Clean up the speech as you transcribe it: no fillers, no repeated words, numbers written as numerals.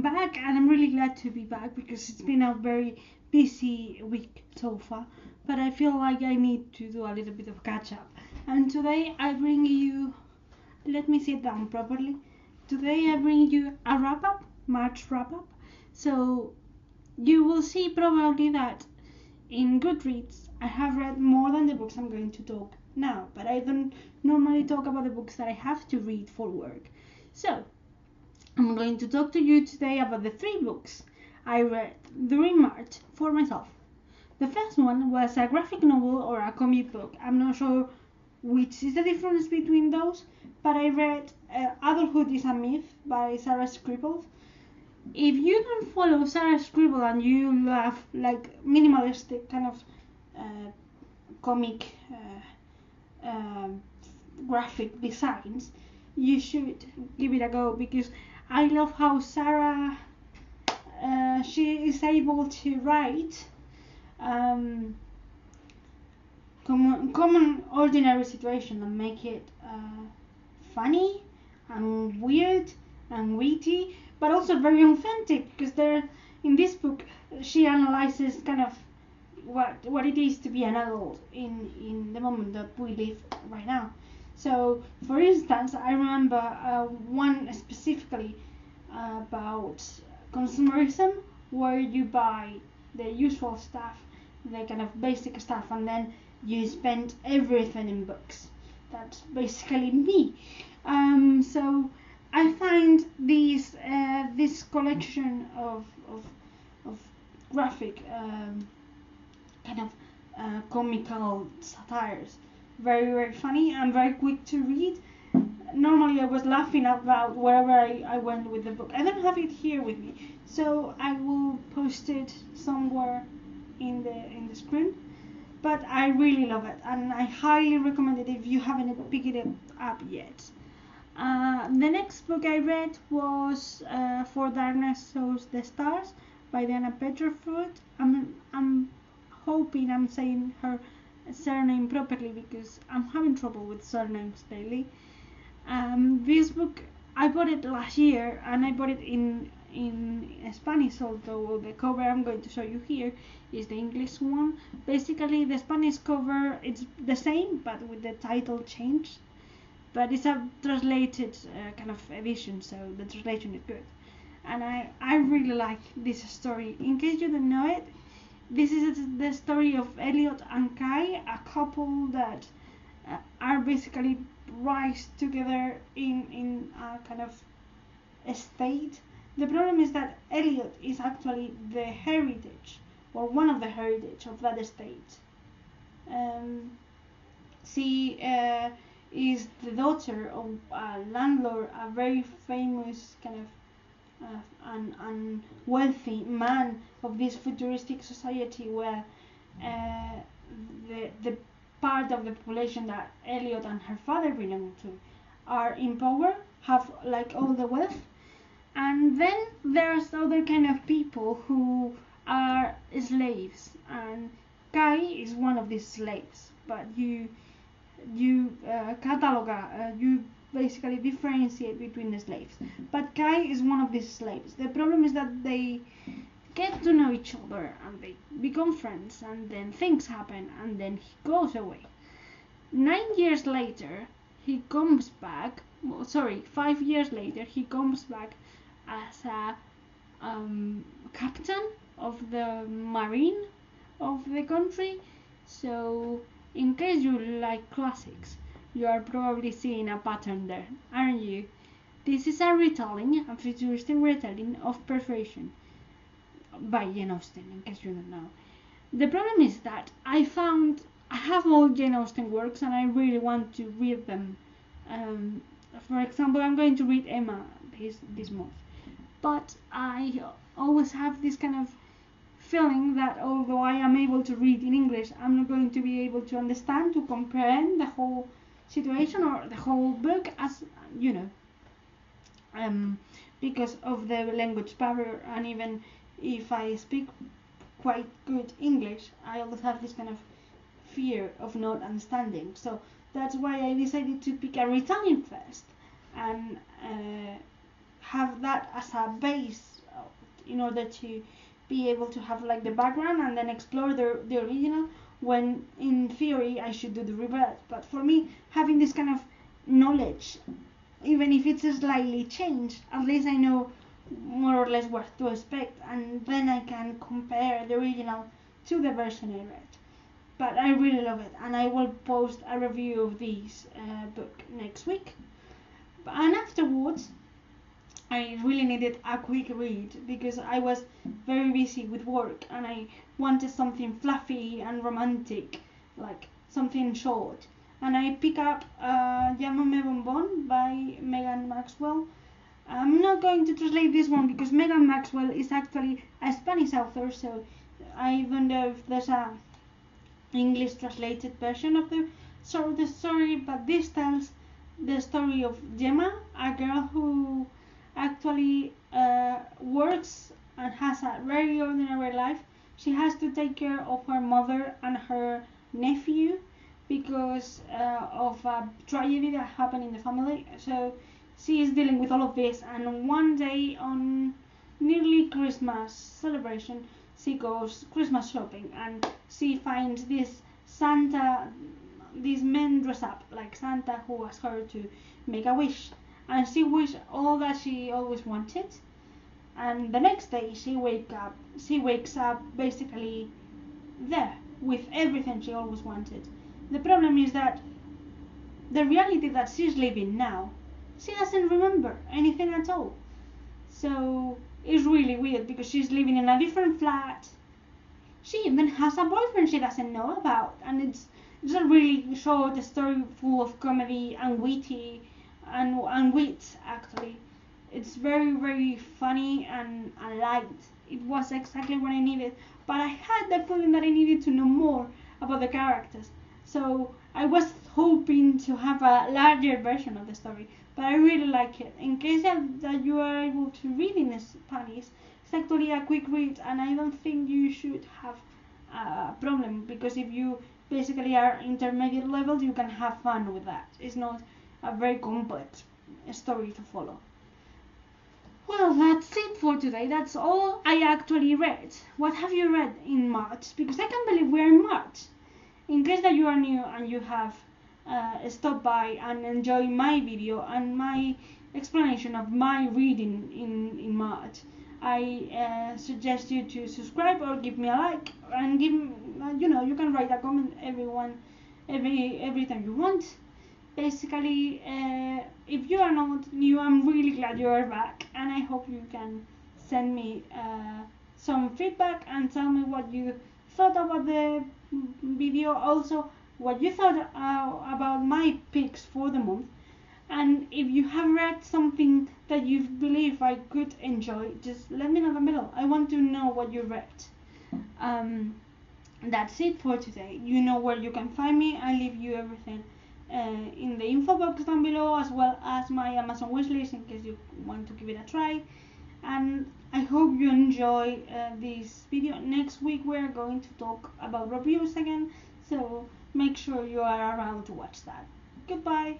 I'm back, and I'm really glad to be back because it's been a very busy week so far. But I feel like I need to do a little bit of catch up. And today I bring you, let me sit down properly. Today I bring you a wrap up, March wrap up. So you will see probably that in Goodreads I have read more than the books I'm going to talk now, but I don't normally talk about the books that I have to read for work. So I'm going to talk to you today about the 3 books I read during March for myself. The first one was a graphic novel or a comic book. I'm not sure which is the difference between those, but I read Adulthood is a Myth by Sarah Scribble. If you don't follow Sarah Scribble and you love like minimalistic kind of comic graphic designs, you should give it a go because I love how Sarah she is able to write common ordinary situation and make it funny and weird and witty, but also very authentic because there in this book she analyzes kind of what it is to be an adult in the moment that we live right now. So, for instance, I remember one specifically about consumerism, where you buy the usual stuff, the kind of basic stuff, and then you spend everything in books. That's basically me. So I find this collection of graphic kind of comical satires very funny and very quick to read. Normally I was laughing out loud wherever I went with the book. I don't have it here with me, so I will post it somewhere in the screen. But I really love it, and I highly recommend it if you haven't picked it up yet. The next book I read was For Darkness Shows the Stars by Diana Petrofort. I'm hoping I'm saying her surname properly because I'm having trouble with surnames lately. This book I bought it last year and I bought it in Spanish, although the cover I'm going to show you here is the English one. Basically the Spanish cover it's the same but with the title changed, but it's a translated kind of edition, so the translation is good, and I really like this story. In case you don't know it, this is the story of Elliot and Kai, a couple that are basically raised together in a kind of estate. The problem is that Elliot is actually the heritage, or one of the heritage of that estate. She is the daughter of a landlord, a very famous kind of and wealthy man of this futuristic society where the part of the population that Elliot and her father belong to are in power, have like all the wealth, and then there's other kind of people who are slaves, and Kai is one of these slaves, but you basically differentiate between the slaves. But Kai is one of these slaves. The problem is that they get to know each other and they become friends, and then things happen, and then he goes away. 9 years later, he comes back. 5 years later, he comes back as a captain of the marine of the country. So, in case you like classics, you are probably seeing a pattern there, aren't you? This is a retelling, a futuristic retelling of Persuasion by Jane Austen, in case you don't know. The problem is that I have all Jane Austen works and I really want to read them. For example, I'm going to read Emma this month. But I always have this kind of feeling that although I am able to read in English, I'm not going to be able to understand, to comprehend the whole situation or the whole book, as you know, because of the language barrier. And even if I speak quite good English, I always have this kind of fear of not understanding. So that's why I decided to pick a retelling first and have that as a base in order to be able to have like the background and then explore the original, when in theory I should do the reverse. But for me, having this kind of knowledge, even if it's slightly changed, at least I know more or less what to expect, and then I can compare the original to the version I read. But I really love it, and I will post a review of this book next week. And afterwards, I really needed a quick read because I was very busy with work and I wanted something fluffy and romantic, like something short. And I pick up Llámame Bombón by Megan Maxwell. I'm not going to translate this one because Megan Maxwell is actually a Spanish author, so I don't know if there's a English translated version of the story, but this tells the story of Gemma, a girl who actually works and has a very ordinary life. She has to take care of her mother and her nephew because of a tragedy that happened in the family. So she is dealing with all of this, and one day on nearly Christmas celebration, she goes Christmas shopping and she finds this Santa, these men dress up like Santa who asks her to make a wish, and she wished all that she always wanted. And the next day she wakes up basically there with everything she always wanted. The problem is that the reality that she's living now, she doesn't remember anything at all. So it's really weird because she's living in a different flat. She even has a boyfriend she doesn't know about, and it's a really short story full of comedy and witty and wit actually. It's very, very funny and light. It was exactly what I needed, but I had the feeling that I needed to know more about the characters. So I was hoping to have a larger version of the story, but I really like it. In case that you are able to read in Spanish, it's actually a quick read, and I don't think you should have a problem, because if you basically are intermediate level, you can have fun with that. It's not a very complex story to follow. Well, that's it for today. That's all I actually read. What have you read in March? Because I can't believe we're in March. In case that you are new and you have stopped by and enjoyed my video and my explanation of my reading in March, I suggest you to subscribe or give me a like, and give you can write a comment every time you want. Basically, if you are not new, I'm really glad you are back, and I hope you can send me some feedback and tell me what you thought about the video, also what you thought about my picks for the month, and if you have read something that you believe I could enjoy, just let me know down below. I want to know what you read. That's it for today. You know where you can find me. I leave you everything in the info box down below, as well as my Amazon wishlist in case you want to give it a try. And I hope you enjoy this video. Next week we're going to talk about reviews again, so make sure you are around to watch that. Goodbye.